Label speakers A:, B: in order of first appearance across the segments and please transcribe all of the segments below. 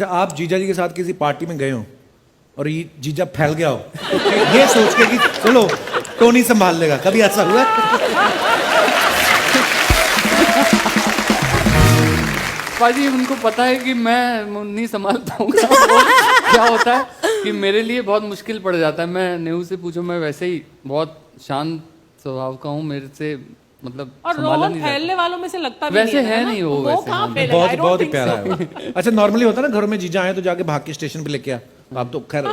A: आप जीजा जी के साथ किसी पार्टी में गए हो और ये जीजा फैल गया हो तो ये सोच के कि चलो टोनी संभाल लेगा, कभी ऐसा हुआ?
B: पाजी उनको पता है कि मैं नहीं संभाल पाऊंगा। क्या होता है कि मेरे लिए बहुत मुश्किल पड़ जाता है। मैं नेहू से पूछो, मैं वैसे ही बहुत शांत स्वभाव का हूँ, मेरे से मतलब
C: और रोहन फैलने वालों में से लगता भी
B: वैसे
C: नहीं
B: है नहीं वो
C: वो
B: वैसे
C: कहाँ
B: हाँ।
C: फैलेगा?
A: बहुत
C: I don't
A: बहुत ही
C: think
A: प्यारा
C: so.
A: है। अच्छा नॉर्मली होता है ना, घरों में जीजा आए तो जाके भाग के स्टेशन पे लेके आ, आप तो खैर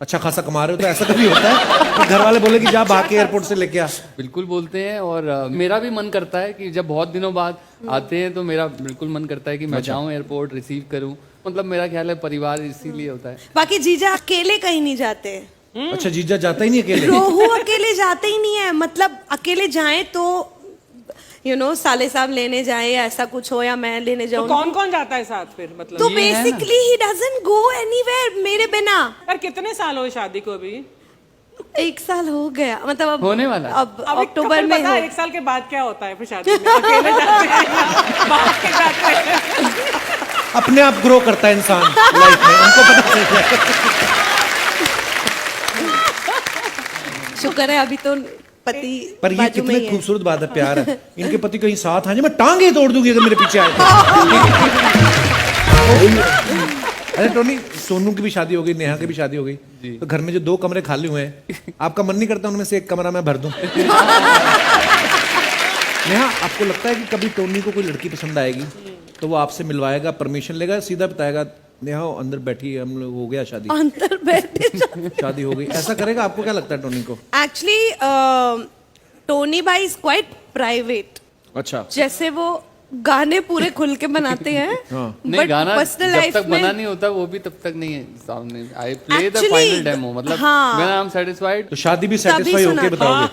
A: अच्छा खासा कमा रहे हो तो ऐसा कभी होता है कि घर वाले बोले कि जा भाग के एयरपोर्ट से लेके आ?
B: बिल्कुल बोलते हैं और मेरा भी मन करता है कि जब बहुत दिनों बाद आते हैं तो मेरा बिल्कुल मन करता है कि मैं जाऊं एयरपोर्ट रिसीव करूं। मतलब मेरा ख्याल है परिवार इसीलिए होता है।
D: बाकी जीजा अकेले कहीं नहीं जाते।
A: अच्छा जीजा जाता ही नहीं अकेले?
D: रोहू अकेले जाते ही नहीं है, मतलब अकेले जाएं तो साले साहब लेने जाए या ऐसा कुछ हो या मैं लेने
C: तो
D: जाऊं।
C: कौन कौन जाता है साथ फिर? मतलब
D: तो
B: ये है ना।
D: Basically he doesn't go anywhere मेरे बिना।
C: यार कितने साल हुए शादी को? अभी
D: 1 साल हो गया, मतलब अब
B: होने वाला है।
D: अब अक्टूबर में हो।
C: 1 साल के बाद क्या होता है फिर शादी में? अकेले जाते हैं या भाग के जाते हैं?
A: अपने आप ग्रो करता है इंसान लाइफ में, उनको पता चल जाए।
D: शुक्र है अभी तो पति
A: पर ये
D: बाजू में
A: कितनी
D: ही है।
A: खूबसूरत बात है, प्यार है। इनके पति कहीं साथ आ जाए, मैं टांगे तोड़ दूंगी अगर मेरे पीछे आए तो। अरे टोनी, सोनू की भी शादी हो गई, नेहा की भी शादी हो गई, तो घर में जो 2 कमरे खाली हुए हैं, आपका मन नहीं करता उनमें से एक कमरा मैं भर दूं? नेहा, आपको लगता है कि कभी टोनी को कोई लड़की पसंद आएगी तो वो आपसे मिलवाएगा, परमिशन लेगा, सीधा बताएगा नेहा अंदर बैठी है, हम लोग हो गया शादी,
D: अंदर बैठे
A: शादी हो गई, ऐसा करेगा? आपको क्या लगता है टोनी को?
D: एक्चुअली टोनी भाई इज क्वाइट प्राइवेट।
A: अच्छा,
D: जैसे वो गाने पूरे खुल के बनाते हैं
B: नहीं
D: but
B: गाना
D: personal
B: जब
D: life
B: तक
D: में-
B: बना नहीं होता वो भी तब तक नहीं है सामने। I play the
D: Actually,
B: final demo, मतलब
D: हाँ।
B: When I am satisfied.
A: तो शादी भी
D: तभी
A: सेटिस्फाई होके
D: सुना-
A: बताओगे?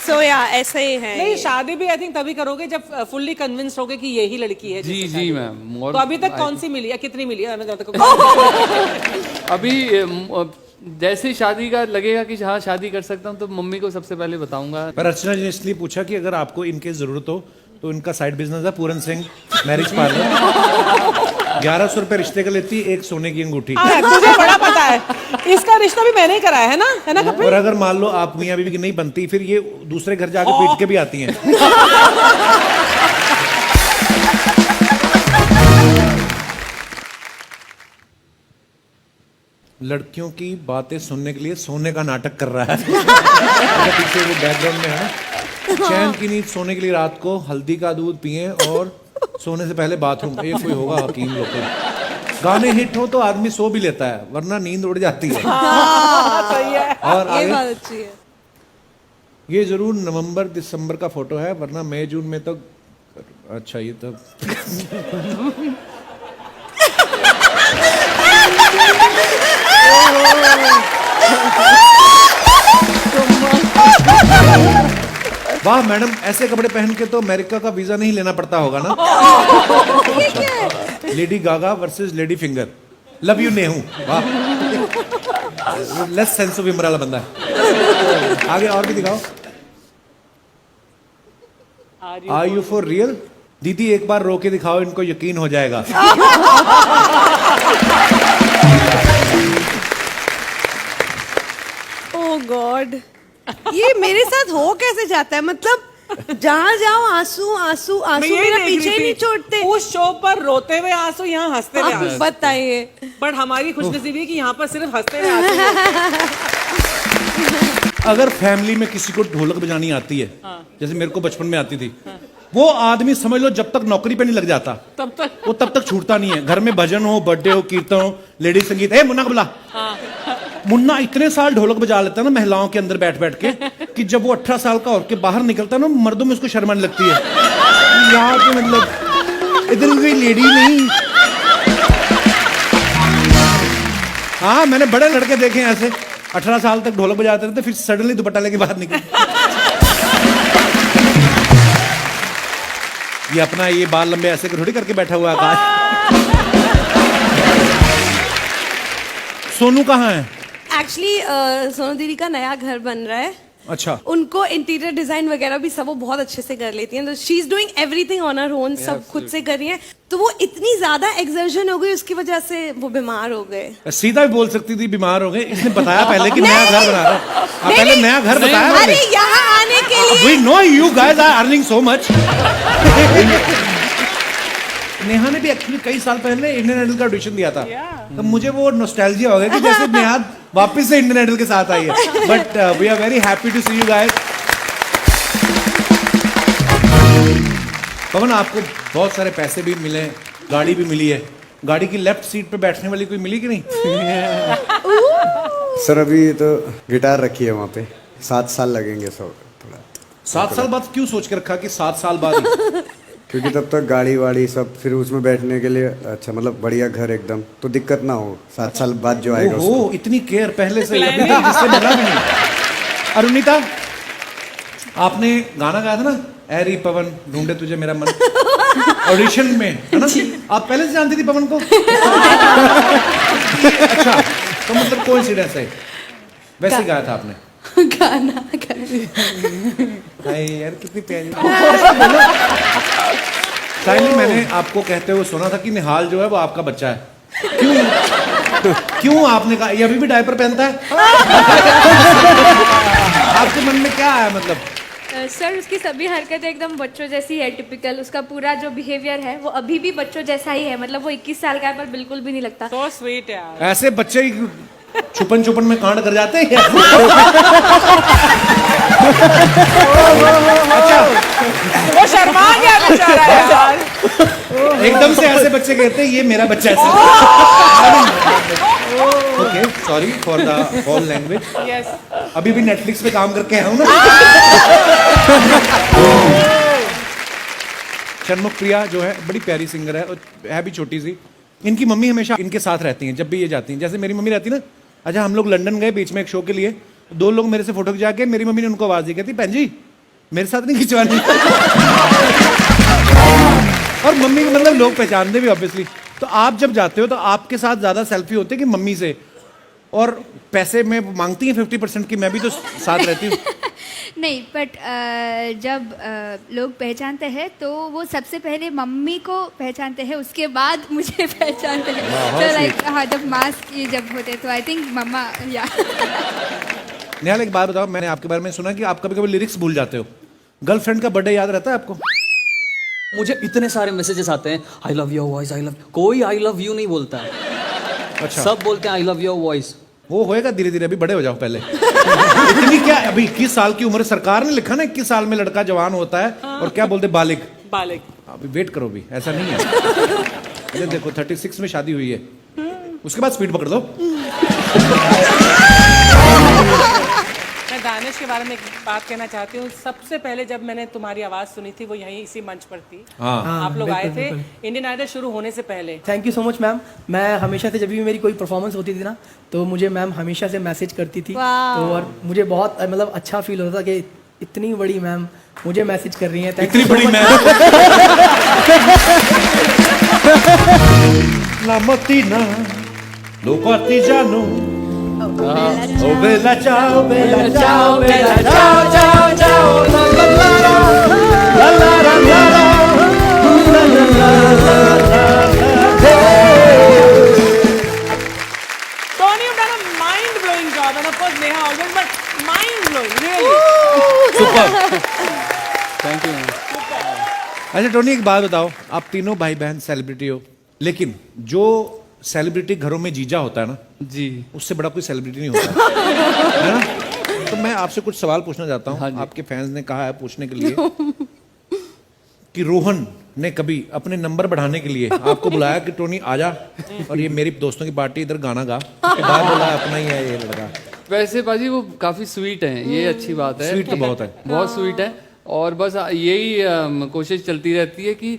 D: सो या ऐसे ही है।
C: नहीं, शादी भी आई थिंक तभी करोगे जब फुल्ली कन्विंस होगे कि यही लड़की है
B: जी
C: जिससे
B: जी
C: शादी
B: मैम।
C: है। तो अभी तक कौन सी मिली या कितनी मिली है?
B: अभी जैसे ही शादी का लगेगा कि हाँ शादी कर सकता हूँ तो मम्मी को सबसे पहले बताऊंगा।
A: पर अर्चना जी ने इसलिए पूछा कि अगर आपको इनके जरूरत हो तो इनका साइड बिजनेस है पूरन सिंह मैरिज पार्लर। 1100 रुपए रिश्ते का लेती, 1 सोने की अंगूठी।
C: तुझे बड़ा पता है, इसका रिश्ता भी मैंने ही कराया है ना कपिल?
A: और अगर मान लो आप मियां बीवी की नहीं बनती, फिर ये दूसरे घर जाके पीट के भी आती हैं। लड़कियों की बातें सुनने के लिए सोने का नाटक कर रहा है। पीछे वो बैकग्राउंड में है ना, चैन की नींद सोने के लिए रात को हल्दी का दूध पिए और सोने से पहले बाथरूम। ये कोई होगा हकीम लोग? गाने हिट हो तो आदमी सो भी लेता है, वरना नींद उड़ जाती है।
C: सही है।
A: और
D: ये
A: आगे
D: बात अच्छी है।
A: ये जरूर नवंबर दिसंबर का फोटो है, वरना मई जून में तो अच्छा ये तो वाह मैडम, ऐसे कपड़े पहन के तो अमेरिका का वीजा नहीं लेना पड़ता होगा ना? Lady Gaga versus lady finger, love you Nehu. वाह, लेस सेंस ऑफ ह्यूमर वाला बंदा है। आगे और भी दिखाओ। Are you for real? दीदी एक बार रो के दिखाओ, इनको यकीन हो जाएगा।
D: ओह गॉड, ये मेरे साथ हो कैसे जाता है? मतलब जहाँ जाओ आंसू आंसू
C: मैं
D: आंसू
C: यही
D: मेरा
C: देख
D: पीछे
C: रही
D: ही नहीं
C: थी।
D: छोड़ते।
C: उस शो पर रोते हुए आंसू, यहाँ हंसते हुए
D: आप
C: आंसू।
D: बताइए।
C: बट हमारी खुशनसीबी है कि यहाँ पर सिर्फ हंसते हुए आंसू हैं।
A: अगर फैमिली में किसी को ढोलक बजानी आती है, जैसे मेरे को बचपन में आती थी, वो आदमी समझ लो जब तक नौकरी पे नहीं लग जाता वो तब तक छूटता नहीं है। घर में भजन हो, बर्थडे हो, कीर्तन हो, लेडी संगीत, ए मुन्ना को बुला। मुन्ना इतने साल ढोलक बजा लेता है ना महिलाओं के अंदर बैठ बैठ के, कि जब वो 18 साल का होकर के बाहर निकलता है ना, मर्दों में उसको शर्म आने लगती है। यहाँ के मतलब इधर कोई लेडी नहीं। हाँ, मैंने बड़े लड़के देखे हैं ऐसे, 18 साल तक ढोलक बजाते रहते, फिर सडनली दुपट्टा लेके बाहर निकल। ये अपना ये बाल लंबे ऐसे थोड़ी करके बैठा हुआ आकाश। सोनू कहाँ है?
D: एक्चुअली सोनू दीदी का नया घर बन रहा है
A: अच्छा।
D: उनको इंटीरियर डिजाइन वगैरह भी सब वो बहुत अच्छे से कर लेती हैं, तो she is doing everything on her own, सब खुद से कर रही हैं। तो वो इतनी ज्यादा एक्सर्शन हो गई, उसकी वजह से वो बीमार हो गए।
A: सीधा भी बोल सकती थी बीमार हो गए, इसने बताया पहले कि नया घर बना रहा है। पहले
D: नहीं,
A: नया घर बताया
D: अरे
A: मैंने।
D: यहाँ आने के लिए
A: We know you guys are earning so much. Neha ने भी एक्चुअली कई साल पहले इंडियन आइडल का ऑडिशन दिया था, तो मुझे वो नॉस्टैल्जिया हो गया कि जैसे नेहा वापस से इंडियन आइडल के साथ आई है। But we are very happy to see you guys. Pawan, आपको बहुत सारे पैसे भी मिले, गाड़ी भी मिली है। गाड़ी की लेफ्ट सीट पे बैठने वाली कोई मिली कि नहीं?
E: सर अभी तो गिटार रखी है वहाँ पे, 7 साल लगेंगे सर थोड़ा।
A: 7 साल बाद क्यों सोच के रखा कि 7 साल बाद ही?
E: क्योंकि तब तक गाड़ी वाड़ी सब, फिर उसमें बैठने के लिए अच्छा मतलब बढ़िया घर एकदम, तो दिक्कत ना हो 7 साल बाद जो आएगा उसको।
A: ओहो, इतनी केयर पहले से ही, अभी तक जिससे मिला भी नहीं। अरुणिता, आपने गाना गाया था ना, ऐरी पवन ढूंढे तुझे मेरा मन, ऑडिशन में, है ना? आप पहले से जानती थी पवन को? अच्छा, तो मतलब कोइंसिडेंस है, वैसे ही गाया था आपने?
D: गाना
A: हाय यार, कितनी प्यारी। साइली, मैंने आपको कहते हुए सुना था कि निहाल जो है वो आपका बच्चा है। क्यों आपने कहा? ये अभी भी डायपर पहनता है? आपके मन में क्या आया मतलब?
F: सर उसकी सभी हरकतें एकदम बच्चों जैसी है, टिपिकल। उसका पूरा जो बिहेवियर है वो अभी भी बच्चों जैसा ही है, मतलब वो 21 साल का है पर बिल्कुल भी नहीं लगता।
C: So sweet यार।
A: ऐसे बच्चे ही छुपन में कांड कर जाते हैं। अच्छा,
C: वो शर्मा गया बेचारा यार।
A: एकदम से ऐसे बच्चे कहते हैं ये मेरा बच्चा है। Okay, sorry for the whole language.
C: Yes।
A: अभी भी नेटफ्लिक्स पे काम करके आया हूं ना। शर्मुख प्रिया जो है बड़ी प्यारी सिंगर है और है भी छोटी सी। इनकी मम्मी हमेशा इनके साथ रहती हैं जब भी ये जाती हैं। जैसे मेरी मम्मी रहती ना, अच्छा हम लोग लंदन गए बीच में एक शो के लिए, 2 लोग मेरे से फोटो खिंचा के, मेरी मम्मी ने उनको आवाज दी, कहती बहन जी मेरे साथ नहीं खिंचवानी। और मम्मी को मतलब लोग पहचानते भी ऑब्वियसली। तो आप जब जाते हो तो आपके साथ ज्यादा सेल्फी होते हैं कि मम्मी से? और पैसे में मांगती हैं 50% की, मैं भी तो साथ रहती हूँ।
G: नहीं, बट जब लोग पहचानते हैं तो वो सबसे पहले मम्मी को पहचानते हैं, उसके बाद मुझे पहचानते हैं। तो लाइक हाँ, जब मास्क ये जब होते तो आई थिंक मम्मा या।
A: निहाल, एक बात बताओ, मैंने आपके बारे में सुना कि आप कभी कभी लिरिक्स भूल जाते हो। गर्लफ्रेंड का बर्थडे याद रहता है आपको?
H: मुझे इतने सारे मैसेजेस आते हैं, I love your voice, I love, कोई आई लव यू नहीं बोलता है।
A: अच्छा,
H: सब बोलते हैं आई लव योर वॉइस।
A: वो होएगा धीरे धीरे, अभी बड़े हो जाओ पहले। इतनी क्या, अभी 21 साल की उम्र, सरकार ने लिखा ना 21 साल में लड़का जवान होता है। और क्या बोलते, बालिग।
C: बालिग।
A: अभी वेट करो, भी ऐसा नहीं है। अरे देखो 36 में शादी हुई है, उसके बाद स्पीड पकड़ दो।
C: मैं दानिश के बारे में एक बात कहना चाहती हूँ। सबसे पहले जब मैंने तुम्हारी आवाज सुनी थी वो यहीं इसी मंच पर थी।
A: हाँ।
C: आप लोग आए थे इंडियन आइडल शुरू होने से पहले।
I: Thank you so much ma'am. मैं हमेशा से जब भी मेरी कोई परफॉर्मेंस होती थी ना, तो मुझे मैम हमेशा से मैसेज करती थी। तो और मुझे बहुत मतलब अच्छा फील होता था कि इतनी बड़ी मैम मुझे मैसेज कर रही हैं।
A: इतनी बड़ी मैम। नामती ना लोपाती जानो, ओ बेला चाओ बेला चाओ बेला चाओ चाओ चाओ, ला ला ला ला ला ला ला ला ला ला।
C: Tony, you've done a mind-blowing job, and of course Neha also, but mind-blowing, really.
A: Super.
B: Thank you.
A: अच्छा टोनी, एक बात बताओ, आप तीनों भाई बहन सेलिब्रिटी हो, लेकिन जो सेलिब्रिटी घरों में जीजा होता है ना
B: जी,
A: उससे बड़ा कोई सेलिब्रिटी नहीं होता है ना? तो मैं आपसे कुछ सवाल पूछना चाहता हूँ।
B: हाँ जी।
A: आपके फैंस ने कहा है पूछने के लिए कि रोहन ने कभी अपने नंबर बढ़ाने के लिए आपको बुलाया कि टोनी आजा और ये मेरी दोस्तों की पार्टी, इधर गाना गा, के बाद बोला अपना ही है ये लड़का।
B: वैसे बाजी वो काफी स्वीट हैं, ये अच्छी बात है।
A: स्वीट तो बहुत है।
B: बहुत स्वीट है। और बस यही कोशिश चलती रहती है कि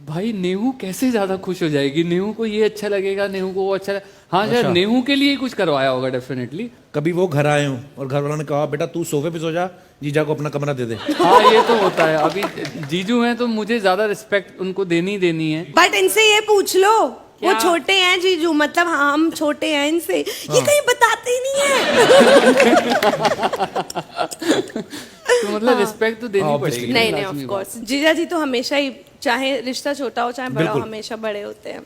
B: भाई नेहू कैसे ज्यादा खुश हो जाएगी, नेहू को ये अच्छा लगेगा, नेहू को वो अच्छा हाँ शायद
A: अच्छा।
B: नेहू के लिए ही कुछ करवाया होगा डेफिनेटली।
A: कभी वो घर आए हूँ और घर वालों ने कहा बेटा तू सोफे पे सो जा, जीजा को अपना कमरा दे दे।
B: हाँ ये तो होता है। अभी जीजू हैं तो मुझे ज्यादा रिस्पेक्ट उनको देनी ही देनी है।
D: बट इनसे ये पूछ लो वो छोटे हैं जीजू, मतलब हम छोटे हैं इनसे, ये कहीं बताते ही नहीं है।
B: तो मतलब रिस्पेक्ट तो देनी पड़ेगी।
D: नहीं नहीं, ऑफ कोर्स जीजा जी तो हमेशा ही, चाहे रिश्ता छोटा हो चाहे बड़ा हो, हमेशा बड़े होते हैं।